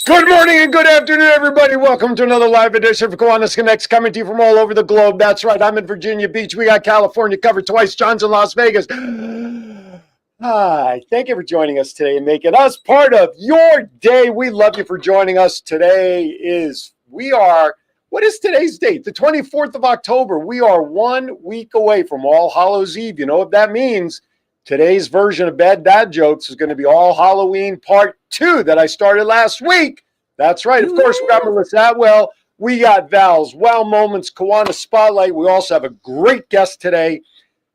Good morning and good afternoon, everybody. Welcome to another live edition of Kiwanis Connects, coming to you from all over the globe. That's right. I'm in Virginia Beach. We got California covered twice. John's in Las Vegas. Hi. Thank you for joining us today and making us part of your day. We love you for joining us. What is today's date? The 24th of October. We are 1 week away from All Hallows Eve. You know what that means? Today's version of Bad Dad Jokes is going to be All Halloween Part 2 that I started last week. That's right. Of course, we got Melissa Atwell. We got Val's Wow Moments, Kiwanis Spotlight. We also have a great guest today.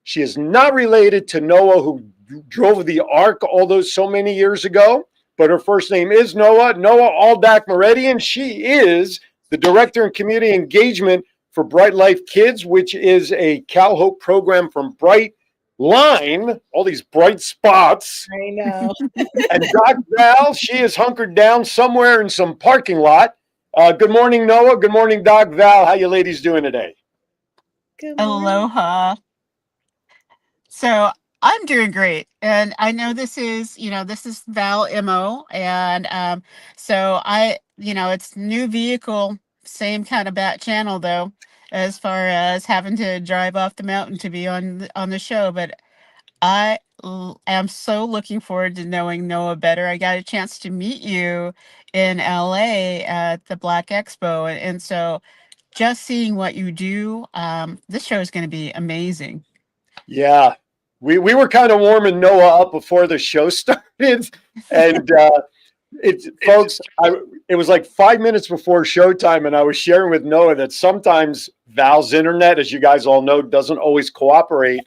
She is not related to Noah, who drove the Ark so many years ago, but her first name is Noah Aldak Meridian. She is the Director in Community Engagement for Bright Life Kids, which is a Cal Hope program from Bright Line, all these bright spots. I know. And Doc Val, she is hunkered down somewhere in some parking lot. Good morning, Noah. Good morning, Doc Val. How you ladies doing today? Good morning. Aloha. So I'm doing great. And I know this is Val MO. And so it's new vehicle, same kind of bat channel though, as far as having to drive off the mountain to be on the show. But I am so looking forward to knowing Noah better. I got a chance to meet you in LA at the Black Expo. And so just seeing what you do, this show is going to be amazing. Yeah, we were kind of warming Noah up before the show started. And it was like 5 minutes before showtime, and I was sharing with Noah that sometimes Val's internet, as you guys all know, doesn't always cooperate.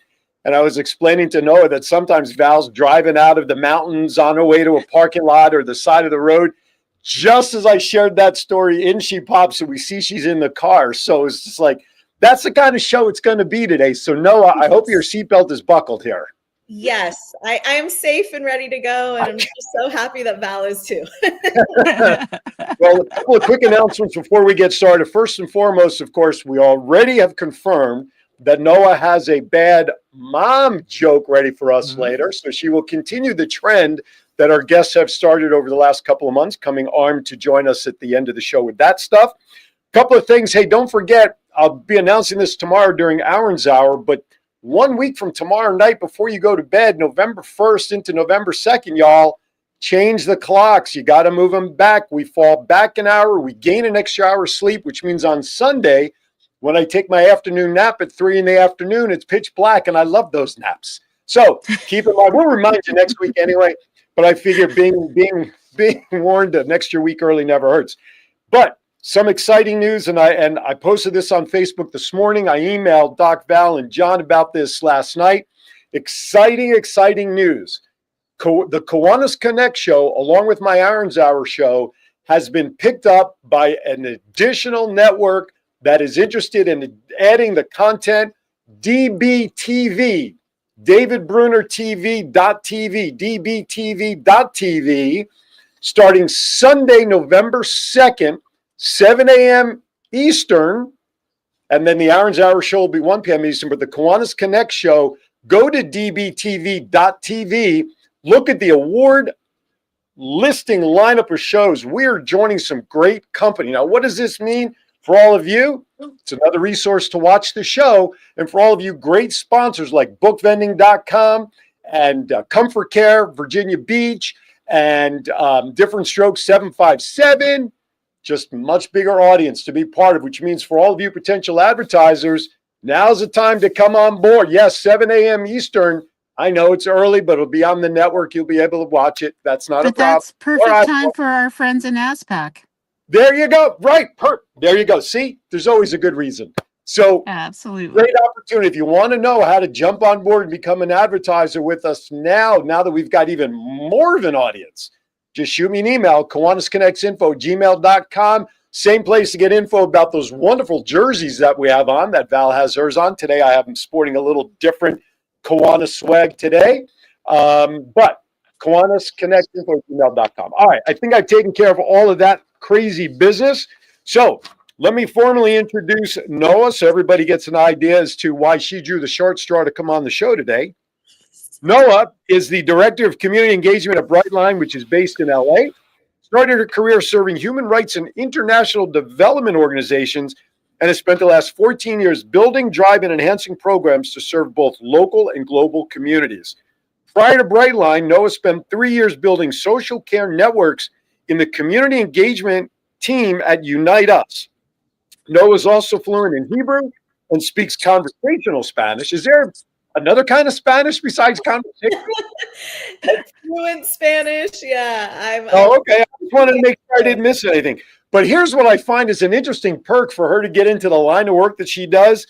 And I was explaining to Noah that sometimes Val's driving out of the mountains on her way to a parking lot or the side of the road. Just as I shared that story, in she pops, and we see she's in the car. So it's just like, that's the kind of show it's going to be today. So Noah, I hope your seatbelt is buckled here. Yes, I am safe and ready to go, and I'm just so happy that Val is too. Well, a couple of quick announcements before we get started. First and foremost, of course, we already have confirmed that Noah has a bad mom joke ready for us later. So she will continue the trend that our guests have started over the last couple of months, coming armed to join us at the end of the show with that stuff. A couple of things. Hey, don't forget, I'll be announcing this tomorrow during Aaron's Hour, but 1 week from tomorrow night before you go to bed, November 1st into November 2nd, y'all, change the clocks. You got to move them back. We fall back an hour. We gain an extra hour of sleep, which means on Sunday, when I take my afternoon nap at 3 in the afternoon, it's pitch black, and I love those naps. So keep in mind, we'll remind you next week anyway, but I figure being warned an extra week early never hurts. But some exciting news, and I posted this on Facebook this morning. I emailed Doc Val and John about this last night. Exciting news. The Kiwanis Connects show, along with my Aaron's Hour show, has been picked up by an additional network that is interested in adding the content. DBTV, David Bruner TV.tv, DBTV.tv, starting Sunday, November 2nd, 7 a.m. Eastern, and then the Aaron's Hour show will be 1 p.m. Eastern, but the Kiwanis Connect show, go to dbtv.tv, look at the award listing lineup of shows. We are joining some great company. Now, what does this mean for all of you? It's another resource to watch the show, and for all of you, great sponsors like bookvending.com and Comfort Care, Virginia Beach, and Different Strokes 757. Just much bigger audience to be part of, which means for all of you potential advertisers, now's the time to come on board. Yes, 7 a.m. Eastern. I know it's early, but it'll be on the network. You'll be able to watch it. That's not a problem. That's perfect time for our friends in ASPAC. There you go. Right. There you go. See, there's always a good reason. So absolutely great opportunity. If you want to know how to jump on board and become an advertiser with us now that we've got even more of an audience, just shoot me an email, kiwanisconnectsinfo@gmail.com. Same place to get info about those wonderful jerseys that we have on, that Val has hers on. Today I have them sporting a little different Kiwanis swag today. But kiwanisconnectsinfo@gmail.com. All right, I think I've taken care of all of that crazy business. So let me formally introduce Noah so everybody gets an idea as to why she drew the short straw to come on the show today. Noah is the Director of Community Engagement at Brightline, which is based in LA. started her career serving human rights and international development organizations, and has spent the last 14 years building, driving, and enhancing programs to serve both local and global communities. Prior to Brightline, Noah spent 3 years building social care networks in the community engagement team at Unite Us. Noah is also fluent in Hebrew and speaks conversational Spanish. Is there another kind of Spanish besides conversation? Fluent Spanish. Yeah. Oh, okay. I just wanted to make sure I didn't miss anything. But here's what I find is an interesting perk for her to get into the line of work that she does.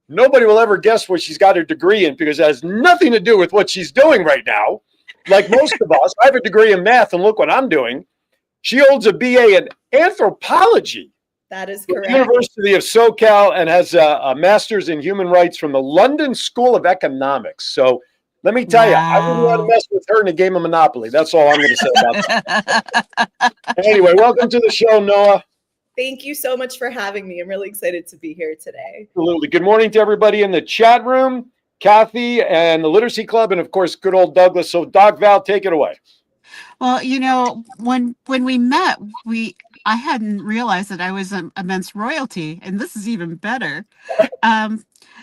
Nobody will ever guess what she's got her degree in because it has nothing to do with what she's doing right now. Like most of us, I have a degree in math, and look what I'm doing. She holds a BA in anthropology. That is From correct. the University of SoCal, and has a master's in human rights from the London School of Economics. So let me tell you, I wouldn't want to mess with her in a game of Monopoly. That's all I'm going to say about that. Anyway, welcome to the show, Noah. Thank you so much for having me. I'm really excited to be here today. Absolutely. Good morning to everybody in the chat room, Kathy and the Literacy Club, and of course, good old Douglas. So, Doc Val, take it away. Well, you know, when we met, I hadn't realized that I was immense royalty, and this is even better.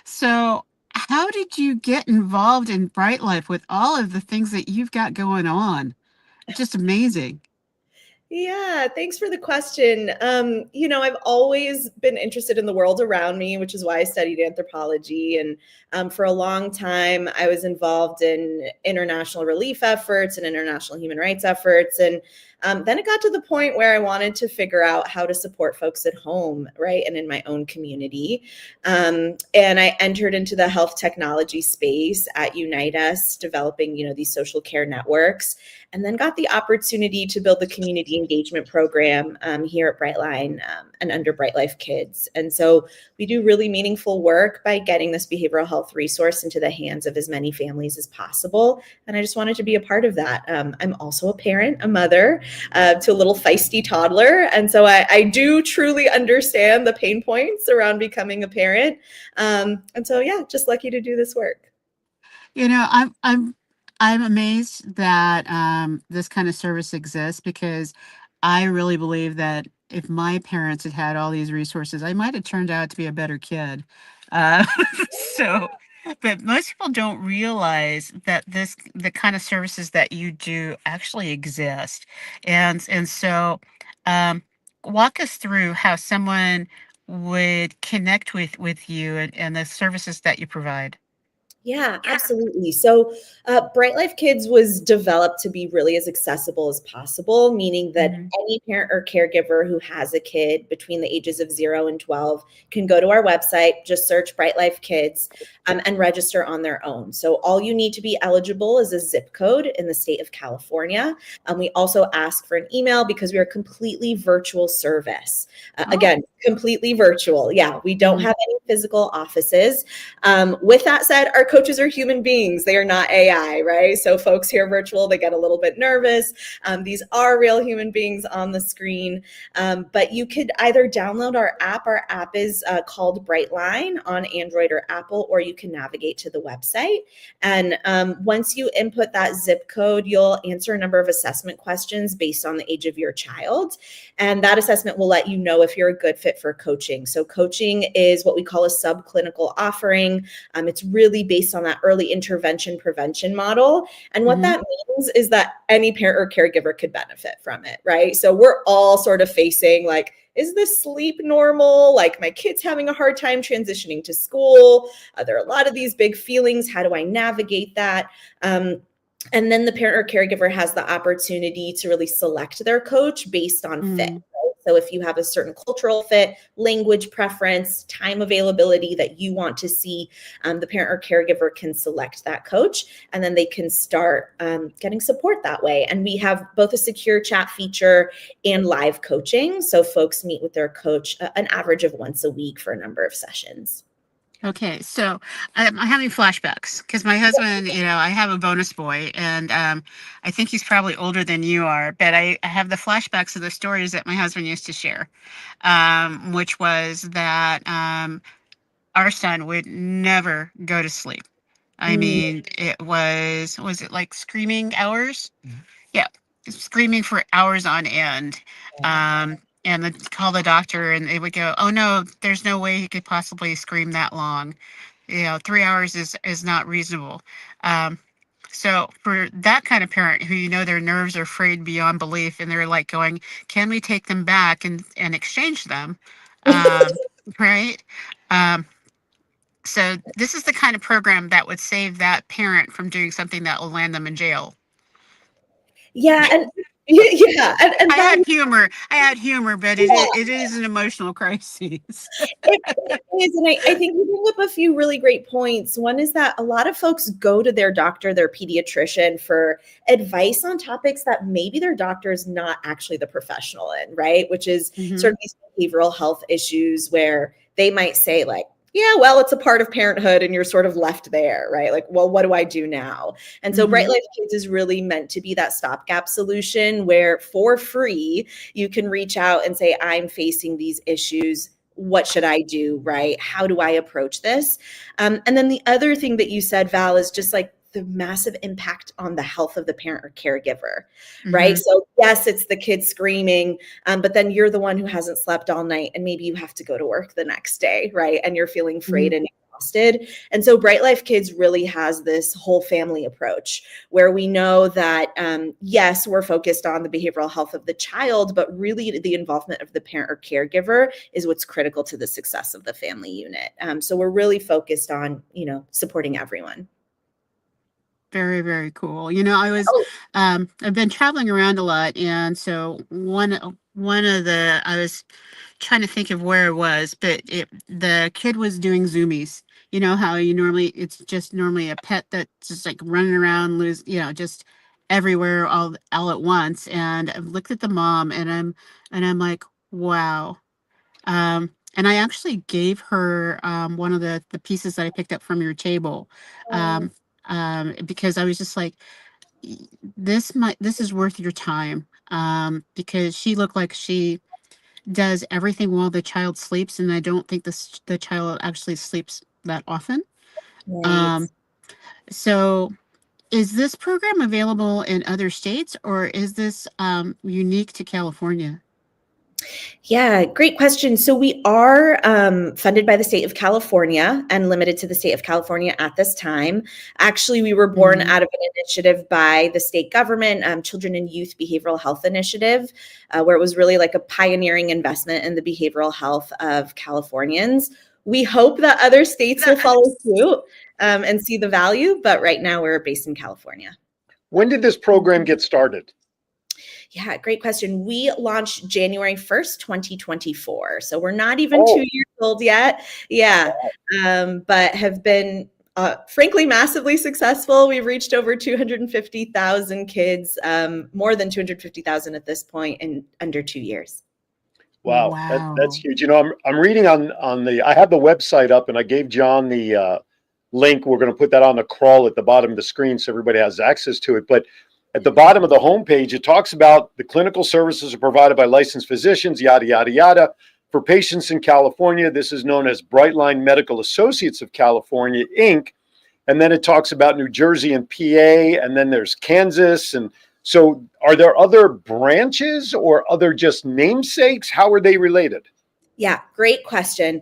So how did you get involved in Bright Life with all of the things that you've got going on? It's just amazing. Yeah, thanks for the question. I've always been interested in the world around me, which is why I studied anthropology. And for a long time, I was involved in international relief efforts and international human rights efforts. And then it got to the point where I wanted to figure out how to support folks at home, right, and in my own community. And I entered into the health technology space at Unite Us, developing, these social care networks, and then got the opportunity to build the community engagement program here at Brightline and under Bright Life Kids. And so we do really meaningful work by getting this behavioral health resource into the hands of as many families as possible. And I just wanted to be a part of that. I'm also a parent, a mother to a little feisty toddler. And so I do truly understand the pain points around becoming a parent. And so, yeah, just lucky to do this work. I'm amazed that this kind of service exists, because I really believe that if my parents had had all these resources, I might have turned out to be a better kid. Uh, but most people don't realize that the kind of services that you do actually exist, and so walk us through how someone would connect with you and the services that you provide. Yeah, absolutely. So Bright Life Kids was developed to be really as accessible as possible, meaning that any parent or caregiver who has a kid between the ages of 0 and 12 can go to our website, just search Bright Life Kids, and register on their own. So all you need to be eligible is a zip code in the state of California. We also ask for an email because we are a completely virtual service. Again, completely virtual. Yeah, we don't have any physical offices. With that said, our coaches are human beings. They are not AI, right? So folks hear virtual, they get a little bit nervous. These are real human beings on the screen. But you could either download our app. Our app is called Brightline on Android or Apple, or you can navigate to the website. And once you input that zip code, you'll answer a number of assessment questions based on the age of your child. And that assessment will let you know if you're a good fit for coaching. So coaching is what we call a subclinical offering. It's really based on that early intervention prevention model. And what that means is that any parent or caregiver could benefit from it, right? So we're all sort of facing like, is this sleep normal? Like my kid's having a hard time transitioning to school. There are a lot of these big feelings. How do I navigate that? And then the parent or caregiver has the opportunity to really select their coach based on fit. Right? So if you have a certain cultural fit, language preference, time availability that you want to see, the parent or caregiver can select that coach, and then they can start getting support that way. And we have both a secure chat feature and live coaching. So folks meet with their coach an average of once a week for a number of sessions. Okay, so I'm having flashbacks because my husband, I have a bonus boy, and I think he's probably older than you are, but I have the flashbacks of the stories that my husband used to share, which was that our son would never go to sleep. I mean, it was it like screaming hours? Yeah. screaming for hours on end. And then call the doctor and they would go, oh no, there's no way he could possibly scream that long. 3 hours is not reasonable. So for that kind of parent who, their nerves are frayed beyond belief and they're like going, can we take them back and exchange them? Right. So this is the kind of program that would save that parent from doing something that will land them in jail. Yeah. And yeah. And I had humor, but it is an emotional crisis. It is. And I think you bring up a few really great points. One is that a lot of folks go to their doctor, their pediatrician, for advice on topics that maybe their doctor is not actually the professional in, right? Which is sort of these behavioral health issues where they might say like, yeah, well, it's a part of parenthood and you're sort of left there, right? Like, well, what do I do now? And so Bright Life Kids is really meant to be that stopgap solution where for free, you can reach out and say, I'm facing these issues. What should I do, right? How do I approach this? And then the other thing that you said, Val, is just like the massive impact on the health of the parent or caregiver, right? So yes, it's the kid screaming, but then you're the one who hasn't slept all night and maybe you have to go to work the next day, right? And you're feeling frayed and exhausted. And so Bright Life Kids really has this whole family approach where we know that, yes, we're focused on the behavioral health of the child, but really the involvement of the parent or caregiver is what's critical to the success of the family unit. So we're really focused on, supporting everyone. Very, very cool. I've been traveling around a lot. And so one of I was trying to think of where it was, but the kid was doing zoomies. You know how it's just normally a pet that's just like running around, just everywhere all at once. And I've looked at the mom and I'm like, wow. And I actually gave her one of the pieces that I picked up from your table. Because I was just like, this is worth your time, because she looked like she does everything while the child sleeps, and I don't think the child actually sleeps that often. Right. So is this program available in other states, or is this unique to California? Yeah, great question. So we are funded by the state of California and limited to the state of California at this time. Actually, we were born out of an initiative by the state government, Children and Youth Behavioral Health Initiative, where it was really like a pioneering investment in the behavioral health of Californians. We hope that other states will follow suit and see the value, but right now we're based in California. When did this program get started? Yeah, great question. We launched January 1st, 2024. So we're not even 2 years old yet. Yeah. But have been, frankly, massively successful. We've reached over 250,000 kids, more than 250,000 at this point in under 2 years. Wow. That's huge. I'm reading on I have the website up and I gave John the link. We're going to put that on the crawl at the bottom of the screen so everybody has access to it. But at the bottom of the homepage, it talks about the clinical services are provided by licensed physicians, yada, yada, yada. For patients in California, this is known as Brightline Medical Associates of California, Inc. And then it talks about New Jersey and PA, and then there's Kansas. And so are there other branches or other just namesakes? How are they related? Yeah, great question.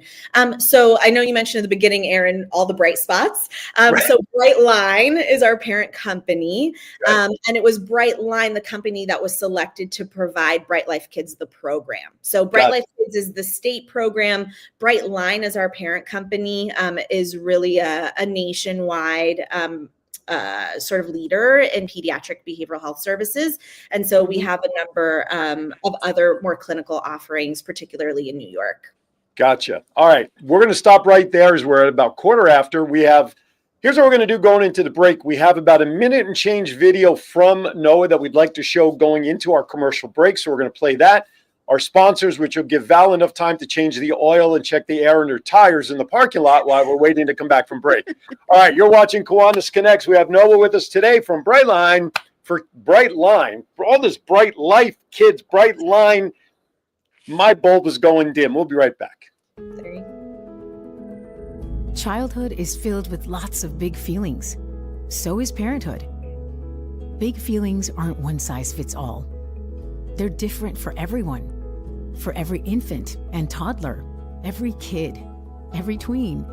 So I know you mentioned at the beginning, Aaron, all the bright spots. Right. So Brightline is our parent company. Right. And it was Brightline, the company that was selected to provide Bright Life Kids the program. So Bright Life Kids is the state program. Brightline is our parent company, is really a nationwide sort of leader in pediatric behavioral health services. And so we have a number of other more clinical offerings, particularly in New York. Gotcha. All right. We're going to stop right there as we're at about quarter after. Here's what we're going to do going into the break. We have about a minute and change video from Noah that we'd like to show going into our commercial break. So we're going to play that. Our sponsors, which will give Val enough time to change the oil and check the air in her tires in the parking lot while we're waiting to come back from break. All right, you're watching Kiwanis Connects. We have Noah with us today from Brightline for all this Bright Life Kids, Brightline. My bulb is going dim. We'll be right back. Childhood is filled with lots of big feelings. So is parenthood. Big feelings aren't one size fits all. They're different for everyone, for every infant and toddler, every kid, every tween,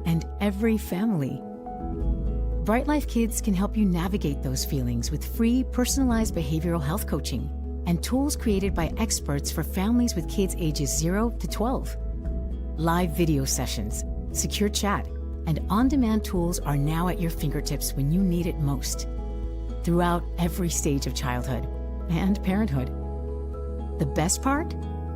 and every family. Bright Life Kids can help you navigate those feelings with free, personalized behavioral health coaching and tools created by experts for families with kids ages 0 to 12. Live video sessions, secure chat, and on-demand tools are now at your fingertips when you need it most. Throughout every stage of childhood and parenthood. The best part?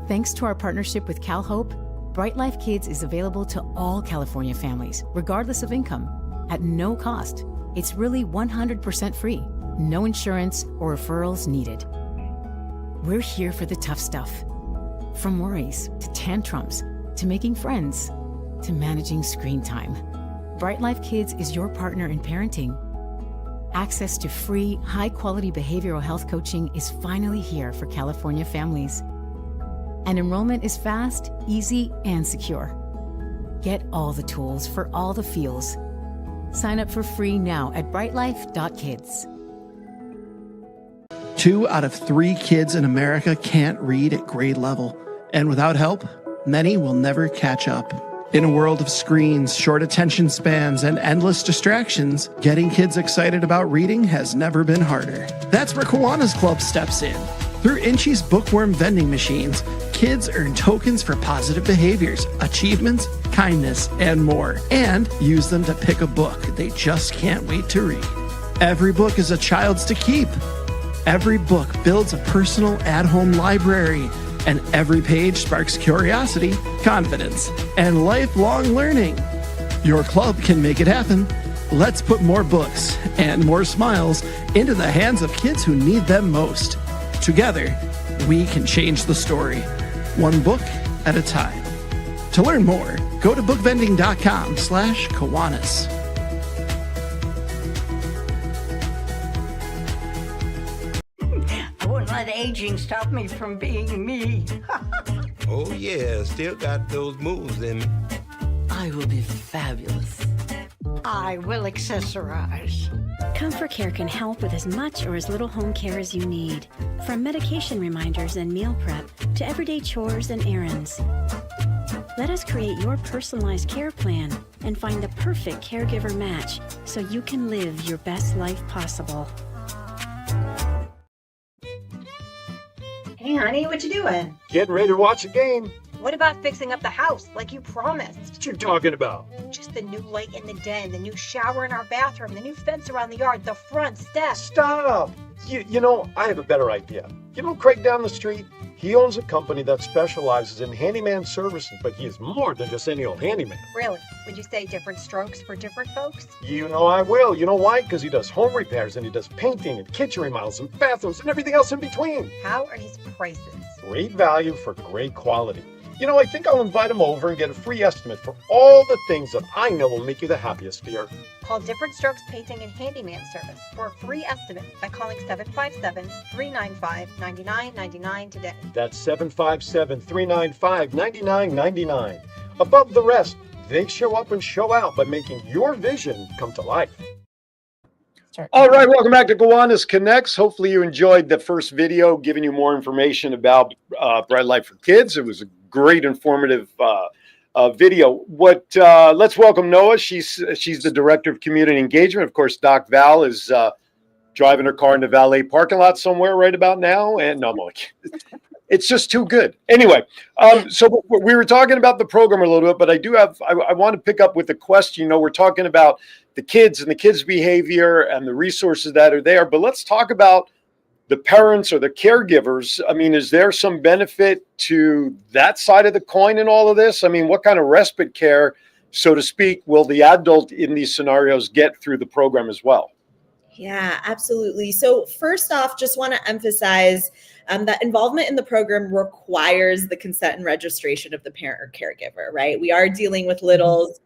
Thanks to our partnership with CalHope, Bright Life Kids is available to all California families, regardless of income, at no cost. It's really 100% free. No insurance or referrals needed. We're here for the tough stuff. From worries to tantrums, to making friends, to managing screen time. Bright Life Kids is your partner in parenting. Access to free, high-quality behavioral health coaching is finally here for California families. And enrollment is fast, easy, and secure. Get all the tools for all the feels. Sign up for free now at brightlife.kids. 2 out of 3 kids in America can't read at grade level. And without help, many will never catch up. In a world of screens, short attention spans, and endless distractions, getting kids excited about reading has never been harder. That's where Kiwanis Club steps in. Through Inchi's bookworm vending machines, kids earn tokens for positive behaviors, achievements, kindness, and more, and use them to pick a book they just can't wait to read. Every book is a child's to keep. Every book builds a personal at-home library, and every page sparks curiosity, confidence, and lifelong learning. Your club can make it happen. Let's put more books and more smiles into the hands of kids who need them most. Together, we can change the story, one book at a time. To learn more, go to bookvending.com/Kiwanis. I wouldn't let aging stop me from being me. Oh yeah, still got those moves in me. I will be fabulous. I will accessorize. Comfort Care can help with as much or as little home care as you need. From medication reminders and meal prep to everyday chores and errands. Let us create your personalized care plan and find the perfect caregiver match so you can live your best life possible. Hey honey, what you doing? Getting ready to watch a game. What about fixing up the house like you promised? What you talking about? Just the new light in the den, the new shower in our bathroom, the new fence around the yard, the front steps. Stop! You know, I have a better idea. You know Craig down the street? He owns a company that specializes in handyman services, but he is more than just any old handyman. Really? Would you say different strokes for different folks? You know I will. You know why? Because he does home repairs and he does painting and kitchen remodels and bathrooms and everything else in between. How are his prices? Great value for great quality. You know, I think I'll invite him over and get a free estimate for all the things that I know will make you the happiest, dear. Call Different Strokes Painting and Handyman Service for a free estimate by calling 757-395-9999 today. That's 757-395-9999. Above the rest, they show up and show out by making your vision come to life. All right, welcome back to Kiwanis Connects. Hopefully you enjoyed the first video, giving you more information about Bright Life for Kids. It was a great informative video. Let's welcome Noah. She's the Director of Community Engagement. Of course, Doc Val is driving her car in the valet parking lot somewhere right about now. And no, I'm like, it's just too good. Anyway, so we were talking about the program a little bit, but I want to pick up with the question. You know, we're talking about the kids and the kids' behavior and the resources that are there, but let's talk about the parents or the caregivers. I mean, is there some benefit to that side of the coin in all of this? I mean, what kind of respite care, so to speak, will the adult in these scenarios get through the program as well? Yeah, absolutely. So first off, just want to emphasize that involvement in the program requires the consent and registration of the parent or caregiver, right? We are dealing with littles,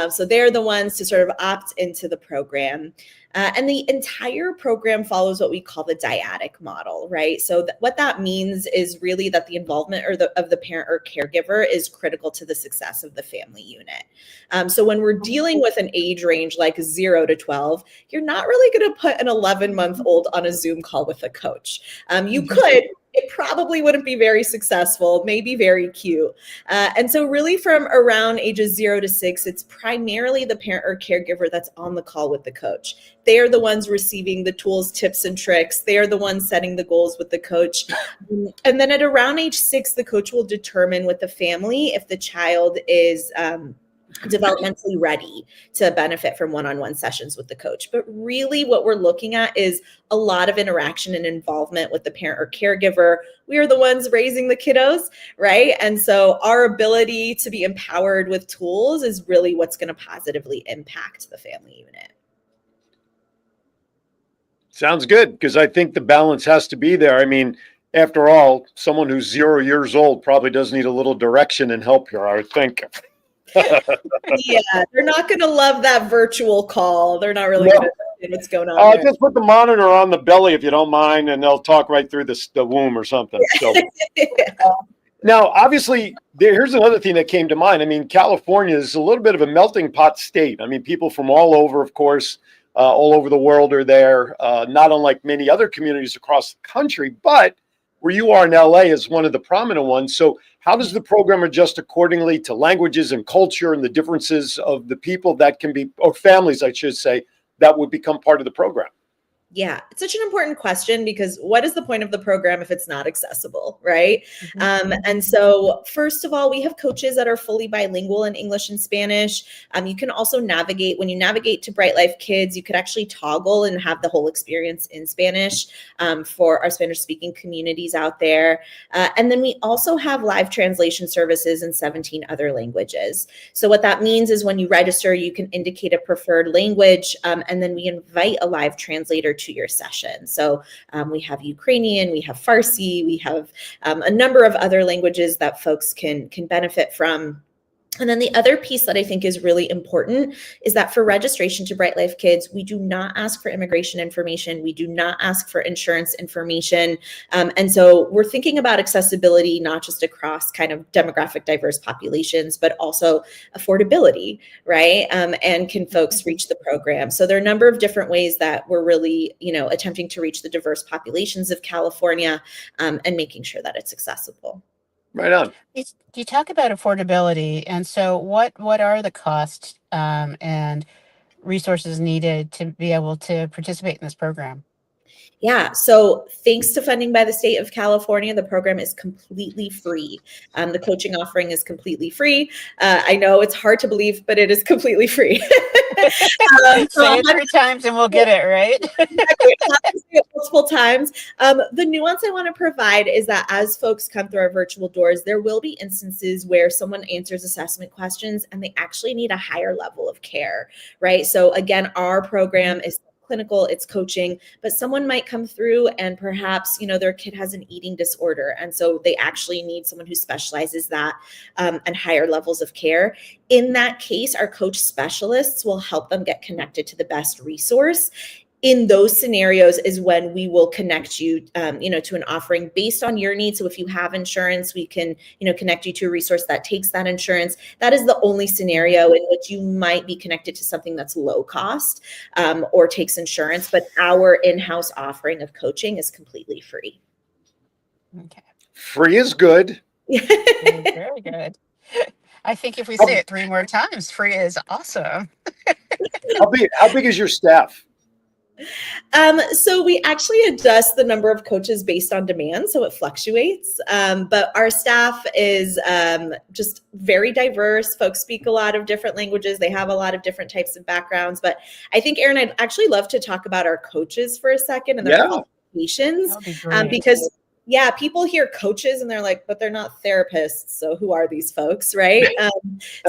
so they're the ones to sort of opt into the program. And the entire program follows what we call the dyadic model, right? So what that means is really that the involvement of the parent or caregiver is critical to the success of the family unit. So when we're dealing with an age range like 0 to 12, you're not really going to put an 11-month-old on a Zoom call with a coach. You could. It probably wouldn't be very successful, maybe very cute. And so really from around ages 0 to 6, it's primarily the parent or caregiver that's on the call with the coach. They are the ones receiving the tools, tips, and tricks. They are the ones setting the goals with the coach. And then at around age 6, the coach will determine with the family if the child is developmentally ready to benefit from one-on-one sessions with the coach. But really what we're looking at is a lot of interaction and involvement with the parent or caregiver. We are the ones raising the kiddos, right? And so our ability to be empowered with tools is really what's going to positively impact the family unit. Sounds good, because I think the balance has to be there. I mean, after all, someone who's 0 years old probably does need a little direction and help here, I would think. Yeah, they're not going to love that virtual call. They're not really going to know what's going on. Just put the monitor on the belly if you don't mind, and they'll talk right through the womb or something. So, now, obviously, here's another thing that came to mind. I mean, California is a little bit of a melting pot state. I mean, people from all over, of course, all over the world are there, not unlike many other communities across the country, but where you are in LA is one of the prominent ones. So how does the program adjust accordingly to languages and culture and the differences of the people that can be, or families, I should say, that would become part of the program? Yeah, it's such an important question, because what is the point of the program if it's not accessible, right? And so first of all, we have coaches that are fully bilingual in English and Spanish. You can also navigate, when you navigate to Bright Life Kids, you could actually toggle and have the whole experience in Spanish for our Spanish speaking communities out there. And then we also have live translation services in 17 other languages. So what that means is when you register, you can indicate a preferred language, and then we invite a live translator to your session. So we have Ukrainian, we have Farsi, we have a number of other languages that folks can benefit from. And then the other piece that I think is really important is that for registration to Bright Life Kids, we do not ask for immigration information. We do not ask for insurance information. And so we're thinking about accessibility, not just across kind of demographic diverse populations, but also affordability, right? And can folks reach the program? So there are a number of different ways that we're really, attempting to reach the diverse populations of California, and making sure that it's accessible. Right on. You talk about affordability, and so what are the costs and resources needed to be able to participate in this program? Yeah, so thanks to funding by the state of California, the program is completely free. The coaching offering is completely free. I know it's hard to believe, but it is completely free. Say it 3 times and we'll get it, right? Multiple times. The nuance I want to provide is that as folks come through our virtual doors, there will be instances where someone answers assessment questions and they actually need a higher level of care, right? So again, our program is clinical, it's coaching, but someone might come through and perhaps, their kid has an eating disorder. And so they actually need someone who specializes that and higher levels of care. In that case, our coach specialists will help them get connected to the best resource. In those scenarios is when we will connect you, to an offering based on your needs. So if you have insurance, we can, connect you to a resource that takes that insurance. That is the only scenario in which you might be connected to something that's low cost or takes insurance. But our in-house offering of coaching is completely free. Okay. Free is good. Very good. I think if we say it 3 more times, free is awesome. How big is your staff? So we actually adjust the number of coaches based on demand, so it fluctuates. But our staff is just very diverse. Folks speak a lot of different languages. They have a lot of different types of backgrounds. But I think, Aaron, I'd actually love to talk about our coaches for a second and their qualifications, because Yeah, people hear coaches and they're like, but they're not therapists. So who are these folks, right?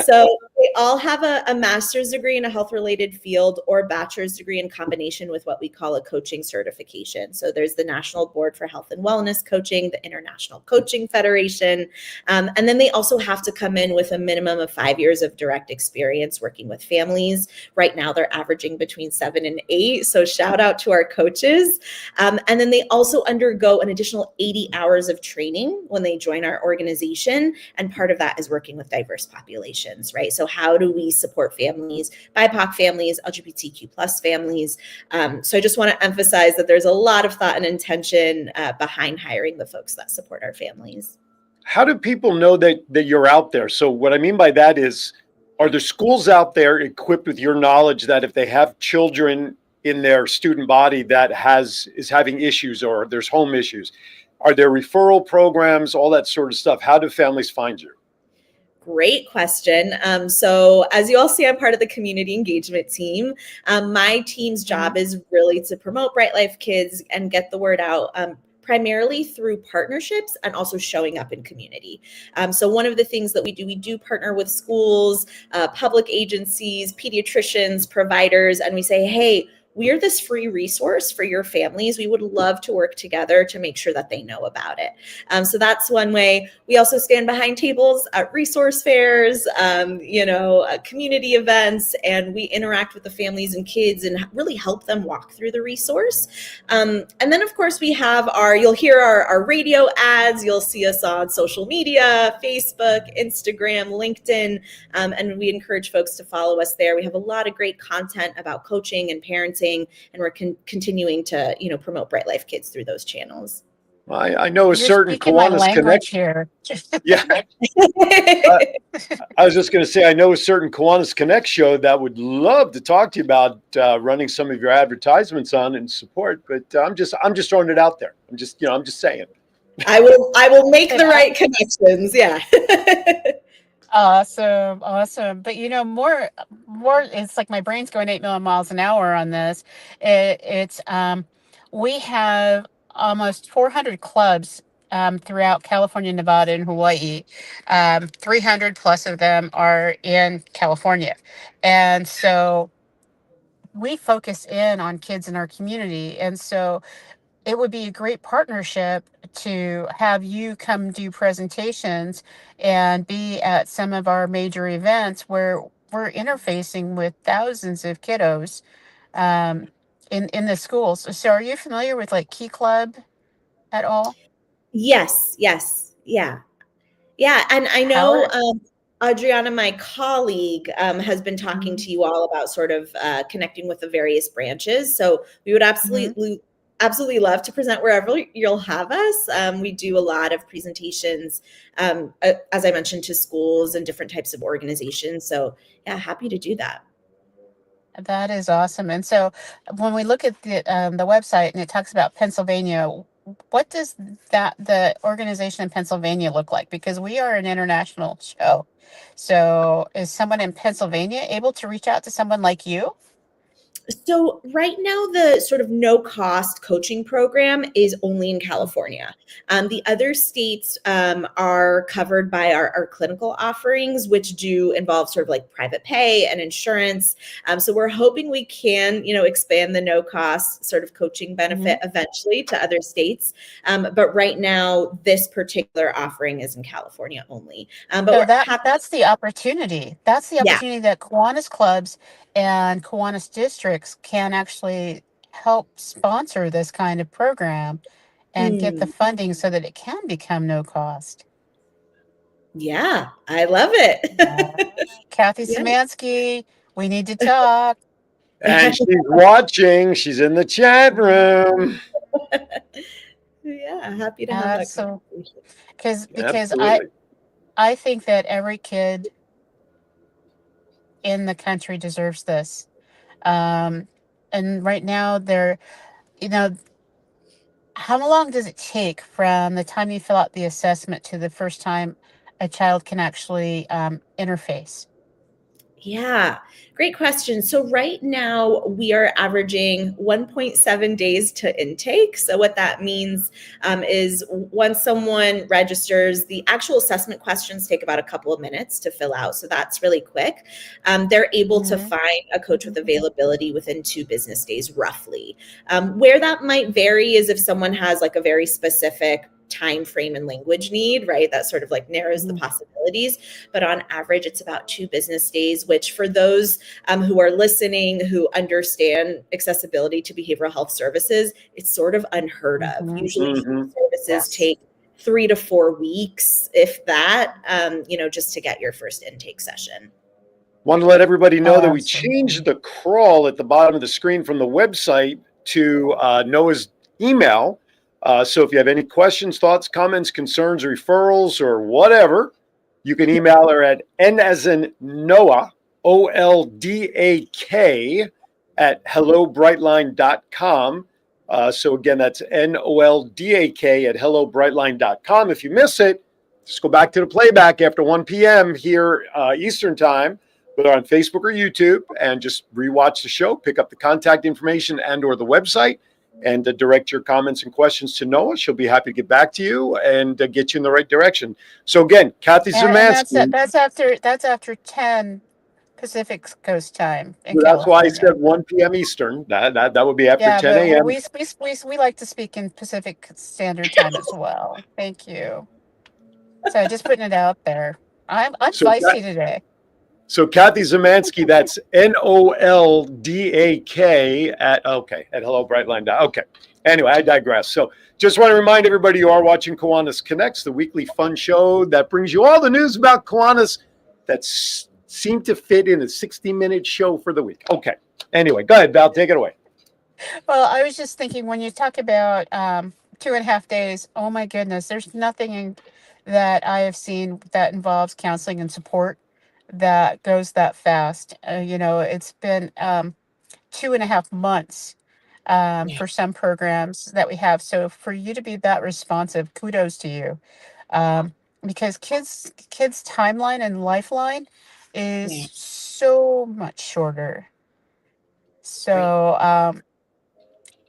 So they all have a master's degree in a health related field or a bachelor's degree in combination with what we call a coaching certification. So there's the National Board for Health and Wellness Coaching, the International Coaching Federation. And then they also have to come in with a minimum of 5 years of direct experience working with families. Right now, they're averaging between 7 and 8. So shout out to our coaches. And then they also undergo an additional 80 hours of training when they join our organization. And part of that is working with diverse populations, right? So how do we support families, BIPOC families, LGBTQ plus families? So I just want to emphasize that there's a lot of thought and intention behind hiring the folks that support our families. How do people know that you're out there? So what I mean by that is, are there schools out there equipped with your knowledge that if they have children in their student body that is having issues or there's home issues, are there referral programs, all that sort of stuff? How do families find you? Great question. So as you all see, I'm part of the community engagement team. My team's job is really to promote Bright Life Kids and get the word out, primarily through partnerships and also showing up in community. So one of the things that we do partner with schools, public agencies, pediatricians, providers, and we say, hey, we're this free resource for your families. We would love to work together to make sure that they know about it. So that's one way. We also stand behind tables at resource fairs, community events, and we interact with the families and kids and really help them walk through the resource. And then, of course, we have you'll hear our radio ads. You'll see us on social media, Facebook, Instagram, LinkedIn, and we encourage folks to follow us there. We have a lot of great content about coaching and parenting, and we're continuing to, promote Bright Life Kids through those channels. I know a You're certain Kiwanis Connects here. Yeah. I was just going to say, I know a certain Kiwanis Connect show that would love to talk to you about running some of your advertisements on and support, but I'm just throwing it out there. I'm just saying. I will make the right connections. Yeah. Awesome. But more, it's like my brain's going 8 million miles an hour on this. We have almost 400 clubs throughout California, Nevada, and Hawaii. 300 plus of them are in California. And so we focus in on kids in our community. And so it would be a great partnership to have you come do presentations and be at some of our major events where we're interfacing with thousands of kiddos in the schools. So are you familiar with like Key Club at all? Yes. Yeah. And I know Adriana, my colleague, has been talking to you all about sort of connecting with the various branches. So we would absolutely love to present wherever you'll have us. We do a lot of presentations, as I mentioned, to schools and different types of organizations. So yeah, happy to do that. That is awesome. And so when we look at the website and it talks about Pennsylvania, what does the organization in Pennsylvania look like? Because we are an international show. So is someone in Pennsylvania able to reach out to someone like you? So right now, the sort of no-cost coaching program is only in California. The other states are covered by our clinical offerings, which do involve sort of like private pay and insurance. So we're hoping we can, expand the no-cost sort of coaching benefit eventually to other states. But right now, this particular offering is in California only. But so that's the opportunity. That's the opportunity that Kiwanis clubs and Kiwanis districts can actually help sponsor this kind of program and get the funding so that it can become no cost. Yeah, I love it. Kathy Szymanski, we need to talk. And she's watching. She's in the chat room. Yeah, happy to have that conversation. Because I think that every kid in the country deserves this. And right now how long does it take from the time you fill out the assessment to the first time a child can actually interface? Yeah, great question. So right now we are averaging 1.7 days to intake. So what that means is once someone registers, the actual assessment questions take about a couple of minutes to fill out. So that's really quick. They're able to find a coach with availability within 2 business days, roughly. Where that might vary is if someone has like a very specific time frame and language need, right? That sort of like narrows the possibilities. But on average, it's about 2 business days, which for those who are listening, who understand accessibility to behavioral health services, it's sort of unheard of. Usually services take 3 to 4 weeks, if that, just to get your first intake session. Want to let everybody know that we changed the crawl at the bottom of the screen from the website to Noah's email. So if you have any questions, thoughts, comments, concerns, referrals, or whatever, you can email her at N as in Noah, OLDAK at hellobrightline.com. So again, that's NOLDAK at hellobrightline.com. If you miss it, just go back to the playback after 1 p.m. here Eastern time, whether on Facebook or YouTube, and just rewatch the show, pick up the contact information and or the website, and direct your comments and questions to Noah. She'll be happy to get back to you and get you in the right direction. So again, Kathy Zemansky. That's after 10 Pacific Coast time in That's why I California. said 1 p.m. Eastern. That would be after 10 but a.m. we like to speak in Pacific Standard Time as well. Thank you. So just putting it out there. I'm feisty today. So Kathy Zemansky, that's NOLDAK at hellobrightline. Okay. Anyway, I digress. So just want to remind everybody you are watching Kiwanis Connects, the weekly fun show that brings you all the news about Kiwanis that seem to fit in a 60-minute show for the week. Okay. Anyway, go ahead, Val. Take it away. Well, I was just thinking when you talk about 2.5 days, oh my goodness, there's nothing that I have seen that involves counseling and support that goes that fast. It's been 2.5 months for some programs that we have. So for you to be that responsive, kudos to you. Because kids' timeline and lifeline is so much shorter. So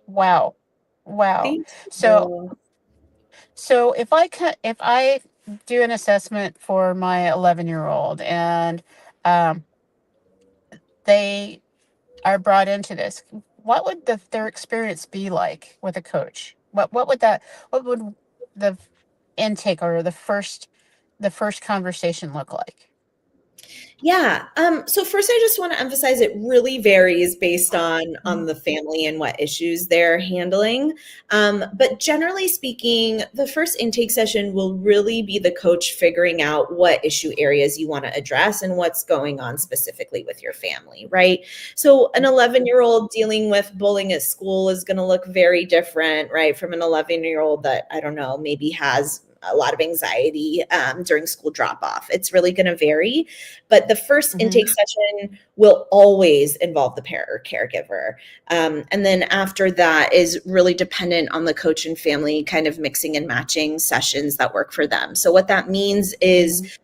wow. So if I do an assessment for my 11-year-old and they are brought into this, what would their experience be like with a coach? What would the intake or the first conversation look like? Yeah. So first, I just want to emphasize it really varies based on the family and what issues they're handling. But generally speaking, the first intake session will really be the coach figuring out what issue areas you want to address and what's going on specifically with your family, right? So an 11-year-old dealing with bullying at school is going to look very different, right, from an 11-year-old that, I don't know, maybe has a lot of anxiety during school drop-off. It's really going to vary, but the first intake session will always involve the parent or caregiver. And then after that is really dependent on the coach and family kind of mixing and matching sessions that work for them. So what that means is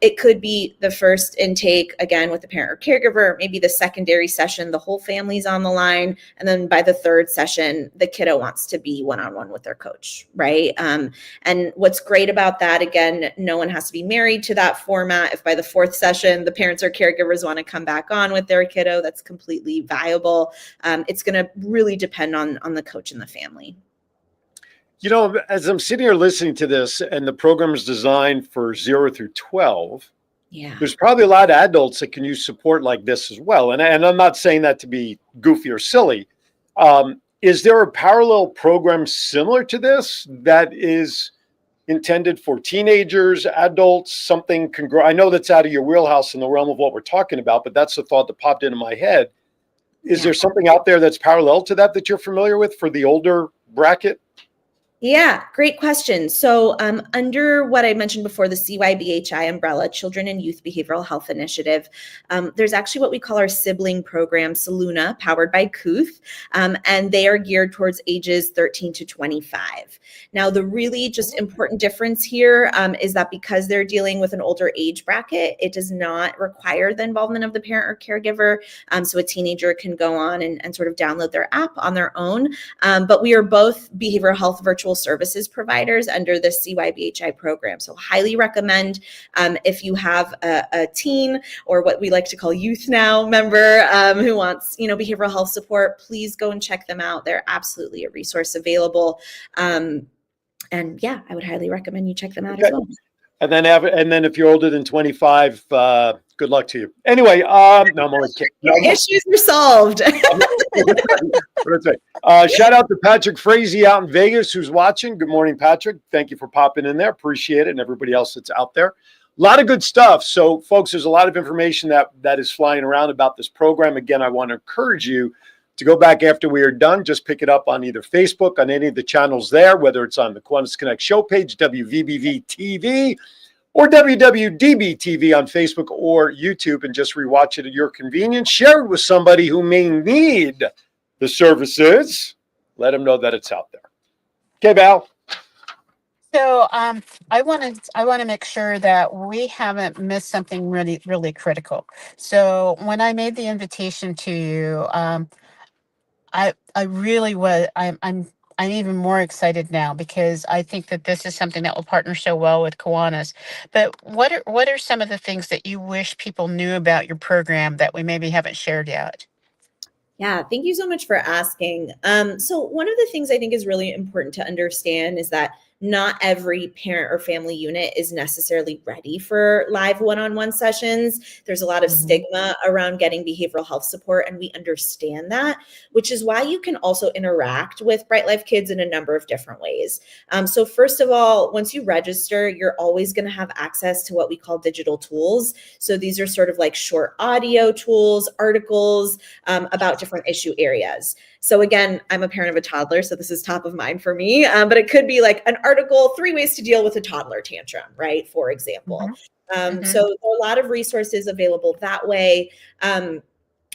it could be the first intake, again, with the parent or caregiver, maybe the secondary session, the whole family's on the line. And then by the third session, the kiddo wants to be one-on-one with their coach, right? And what's great about that, again, no one has to be married to that format. If by the fourth session, the parents or caregivers want to come back on with their kiddo, that's completely viable. It's going to really depend on the coach and the family. As I'm sitting here listening to this and the program is designed for 0 through 12, there's probably a lot of adults that can use support like this as well. And I'm not saying that to be goofy or silly. Is there a parallel program similar to this that is intended for teenagers, adults, something I know that's out of your wheelhouse in the realm of what we're talking about, but that's the thought that popped into my head. Is there something out there that's parallel to that you're familiar with for the older bracket? Yeah, great question. So, under what I mentioned before, the CYBHI umbrella, Children and Youth Behavioral Health Initiative, there's actually what we call our sibling program, Saluna, powered by Kooth, and they are geared towards ages 13 to 25. Now, the really just important difference here is that because they're dealing with an older age bracket, it does not require the involvement of the parent or caregiver. So a teenager can go on and sort of download their app on their own. But we are both behavioral health virtual services providers under the CYBHI program. So highly recommend if you have a teen or what we like to call youth now member who wants, behavioral health support, please go and check them out. They're absolutely a resource available. And yeah, I would highly recommend you check them out as well. And then if you're older than 25, good luck to you. Anyway, no, I'm only kidding. No, issues are solved. Shout out to Patrick Frazee out in Vegas who's watching. Good morning, Patrick. Thank you for popping in there. Appreciate it. And everybody else that's out there. A lot of good stuff. So, folks, there's a lot of information that is flying around about this program. Again, I want to encourage you to go back after we are done. Just pick it up on either Facebook, on any of the channels there, whether it's on the Kiwanis Connects show page, WWDBTV, or WWDBTV on Facebook or YouTube, and just rewatch it at your convenience. Share it with somebody who may need the services. Let them know that it's out there. Okay, Val. So I want to make sure that we haven't missed something really, really critical. So when I made the invitation to you, I really was. I'm even more excited now because I think that this is something that will partner so well with Kiwanis. But what are some of the things that you wish people knew about your program that we maybe haven't shared yet? Yeah, thank you so much for asking. So one of the things I think is really important to understand is that not every parent or family unit is necessarily ready for live one-on-one sessions. There's a lot of stigma around getting behavioral health support, and we understand that, which is why you can also interact with Bright Life Kids in a number of different ways. So first of all, once you register, you're always going to have access to what we call digital tools. So these are sort of like short audio tools, articles about different issue areas. So again, I'm a parent of a toddler, so this is top of mind for me, but it could be like an article, 3 ways to deal with a toddler tantrum, right? For example. So there are a lot of resources available that way.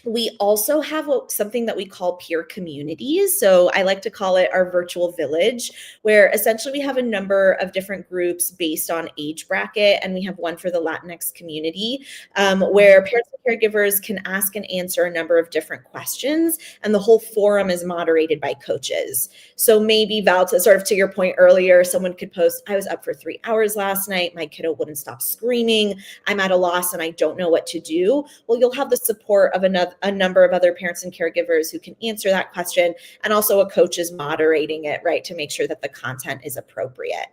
We also have something that we call peer communities. So I like to call it our virtual village, where essentially we have a number of different groups based on age bracket. And we have one for the Latinx community, where parents and caregivers can ask and answer a number of different questions. And the whole forum is moderated by coaches. So maybe Val, to sort of to your point earlier, someone could post, I was up for 3 hours last night. My kiddo wouldn't stop screaming. I'm at a loss and I don't know what to do. Well, you'll have the support of a number of other parents and caregivers who can answer that question. And also a coach is moderating it, right, to make sure that the content is appropriate.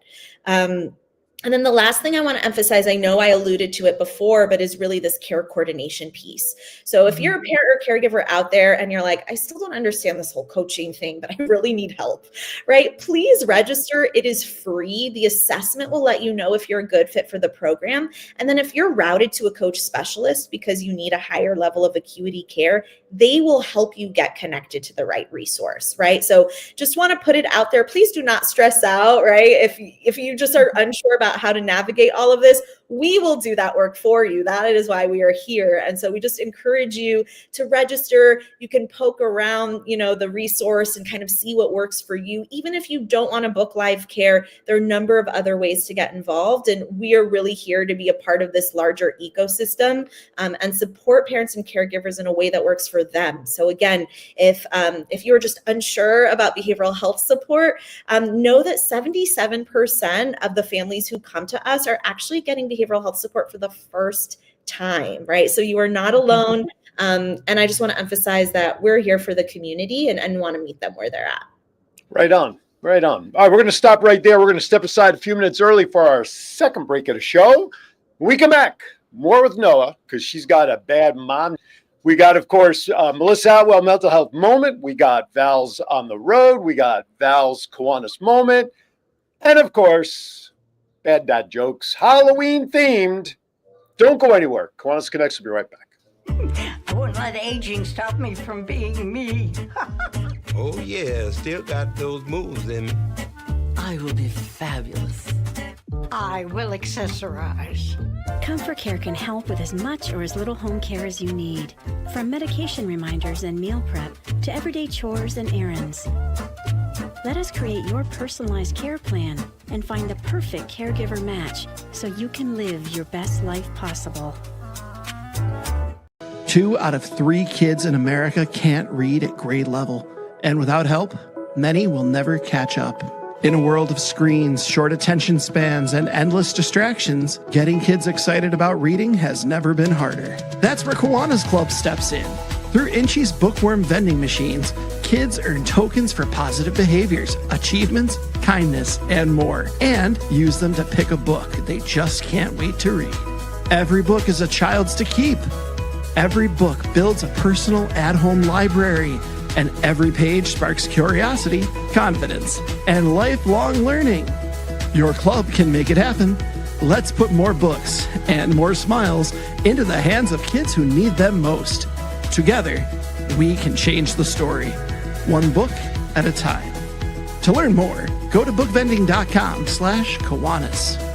And then the last thing I want to emphasize, I know I alluded to it before, but is really this care coordination piece. So if you're a parent or caregiver out there and you're like, I still don't understand this whole coaching thing, but I really need help, right? Please register. It is free. The assessment will let you know if you're a good fit for the program. And then if you're routed to a coach specialist because you need a higher level of acuity care, they will help you get connected to the right resource, right? So just want to put it out there. Please do not stress out, right? If you just are unsure about how to navigate all of this, we will do that work for you. That is why we are here. And so we just encourage you to register. You can poke around, the resource and kind of see what works for you. Even if you don't want to book live care, there are a number of other ways to get involved. And we are really here to be a part of this larger ecosystem and support parents and caregivers in a way that works for them. So again, if you're just unsure about behavioral health support, know that 77% of the families who come to us are actually getting behavioral health support for the first time, right? So you are not alone. And I just want to emphasize that we're here for the community and want to meet them where they're at. Right on. Right on. All right, we're going to stop right there. We're going to step aside a few minutes early for our second break of the show. When we come back, more with Noah, because she's got a bad mom. We got, of course, Melissa Atwell Mental Health Moment. We got Val's On the Road. We got Val's Kiwanis Moment. And, of course, Bad Dad Jokes, Halloween themed. Don't go anywhere. Kiwanis Connects will be right back. I won't let aging stop me from being me. Oh, yeah, still got those moves in me. I will be fabulous. I will accessorize. Comfort Care can help with as much or as little home care as you need. From medication reminders and meal prep to everyday chores and errands. Let us create your personalized care plan and find the perfect caregiver match so you can live your best life possible. 2 out of 3 kids in America can't read at grade level. And without help, many will never catch up. In a world of screens, short attention spans, and endless distractions, getting kids excited about reading has never been harder. That's where Kiwanis Club steps in. Through Inchi's bookworm vending machines, kids earn tokens for positive behaviors, achievements, kindness, and more, and use them to pick a book they just can't wait to read. Every book is a child's to keep. Every book builds a personal at-home library, and every page sparks curiosity, confidence, and lifelong learning. Your club can make it happen. Let's put more books and more smiles into the hands of kids who need them most. Together, we can change the story, one book at a time. To learn more, go to bookvending.com/Kiwanis.